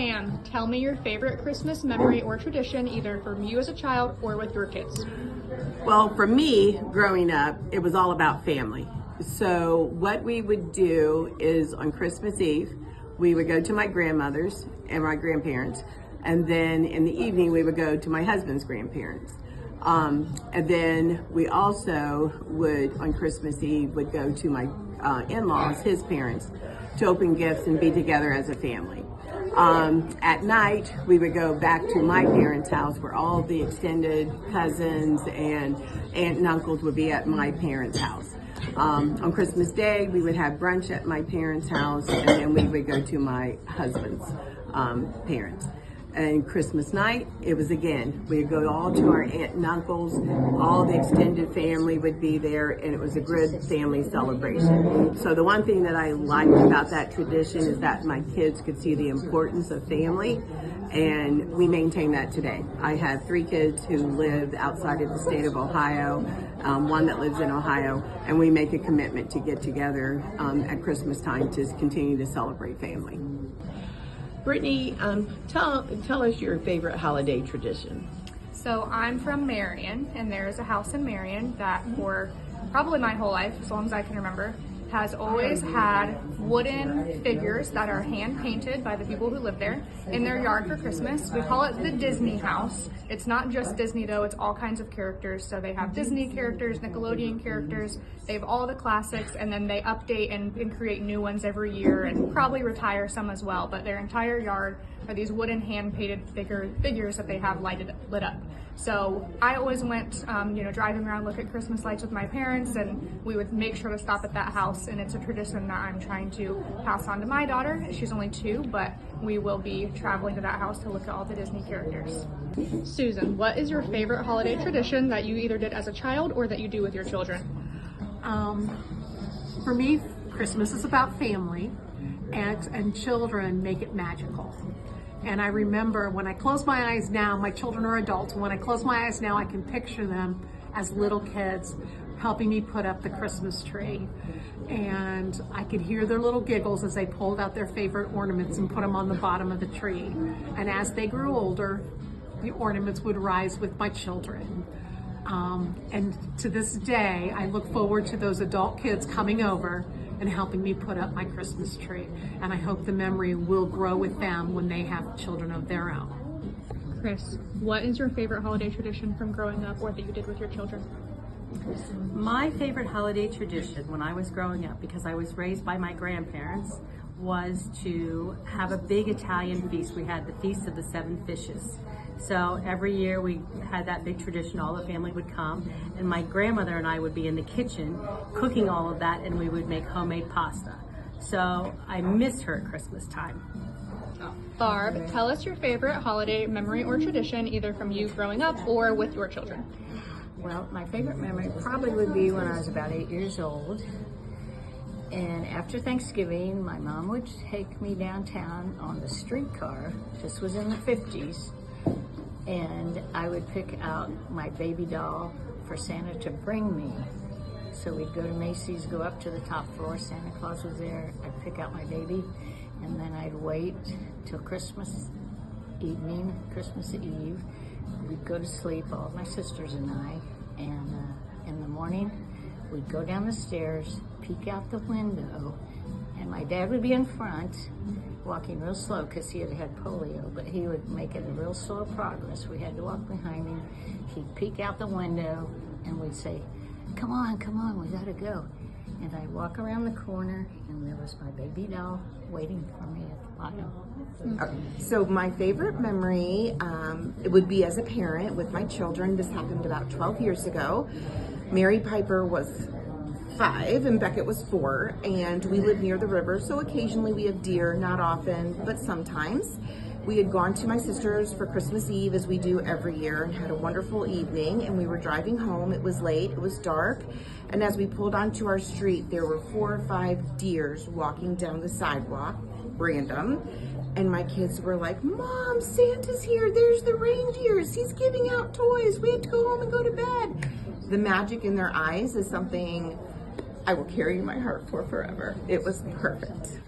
can, tell me your favorite Christmas memory or tradition, either from you as a child or with your kids. Well, for me, growing up, it was all about family. So what we would do is on Christmas Eve, we would go to my grandmother's and my grandparents, and then in the evening we would go to my husband's grandparents. And then we also would, on Christmas Eve, would go to my in-laws, his parents, to open gifts and be together as a family. At night, we would go back to my parents' house where all the extended cousins and aunt and uncles would be at my parents' house. On Christmas Day, we would have brunch at my parents' house, and then we would go to my husband's parents. And Christmas night, it was again, we'd go all to our aunt and uncles, all the extended family would be there, and it was a good family celebration. So the one thing that I liked about that tradition is that my kids could see the importance of family, and we maintain that today. I have 3 kids who live outside of the state of Ohio, one that lives in Ohio, and we make a commitment to get together at Christmas time to continue to celebrate family. Brittany, tell us your favorite holiday tradition. So I'm from Marion, and there's a house in Marion that for probably my whole life, as long as I can remember, has always had wooden figures that are hand painted by the people who live there in their yard for Christmas. We call it the Disney house. It's not just Disney though, it's all kinds of characters. So they have Disney characters, Nickelodeon characters, they have all the classics, and then they update and create new ones every year and probably retire some as well. But their entire yard are these wooden hand painted figures that they have lit up. So I always went, driving around, look at Christmas lights with my parents, and we would make sure to stop at that house. And it's a tradition that I'm trying to pass on to my daughter. She's only 2, but we will be traveling to that house to look at all the Disney characters. Susan, what is your favorite holiday tradition that you either did as a child or that you do with your children? For me, Christmas is about family, and children make it magical. And I remember when I close my eyes now, my children are adults, and when I close my eyes now, I can picture them as little kids helping me put up the Christmas tree. And I could hear their little giggles as they pulled out their favorite ornaments and put them on the bottom of the tree. And as they grew older, the ornaments would rise with my children. And to this day, I look forward to those adult kids coming over and helping me put up my Christmas tree. And I hope the memory will grow with them when they have children of their own. Chris, what is your favorite holiday tradition from growing up or that you did with your children? My favorite holiday tradition when I was growing up, because I was raised by my grandparents, was to have a big Italian feast. We had the Feast of the 7 Fishes. So every year we had that big tradition, all the family would come, and my grandmother and I would be in the kitchen cooking all of that, and we would make homemade pasta. So I miss her at Christmas time. Barb, tell us your favorite holiday memory or tradition, either from you growing up or with your children. Well, my favorite memory probably would be when I was about 8 years old. And after Thanksgiving, my mom would take me downtown on the streetcar. This was in the 50s. And I would pick out my baby doll for Santa to bring me. So we'd go to Macy's, go up to the top floor, Santa Claus was there, I'd pick out my baby, and then I'd wait till Christmas evening, Christmas Eve. We'd go to sleep, all of my sisters and I, and in the morning, we'd go down the stairs, peek out the window, and my dad would be in front, walking real slow because he had had polio, but he would make it a real slow progress. We had to walk behind him. He'd peek out the window and we'd say, come on, we gotta go. And I'd walk around the corner and there was my baby doll waiting for me at the bottom. So my favorite memory, it would be as a parent with my children. This happened about 12 years ago. Mary Piper was 5 and Beckett was 4, and we live near the river, so occasionally we have deer, not often, but sometimes. We had gone to my sister's for Christmas Eve, as we do every year, and had a wonderful evening, and we were driving home. It was late, it was dark, and as we pulled onto our street, there were 4 or 5 deers walking down the sidewalk, random, and my kids were like, Mom, Santa's here, there's the reindeers, he's giving out toys, we have to go home and go to bed. The magic in their eyes is something I will carry in my heart for forever. It was perfect.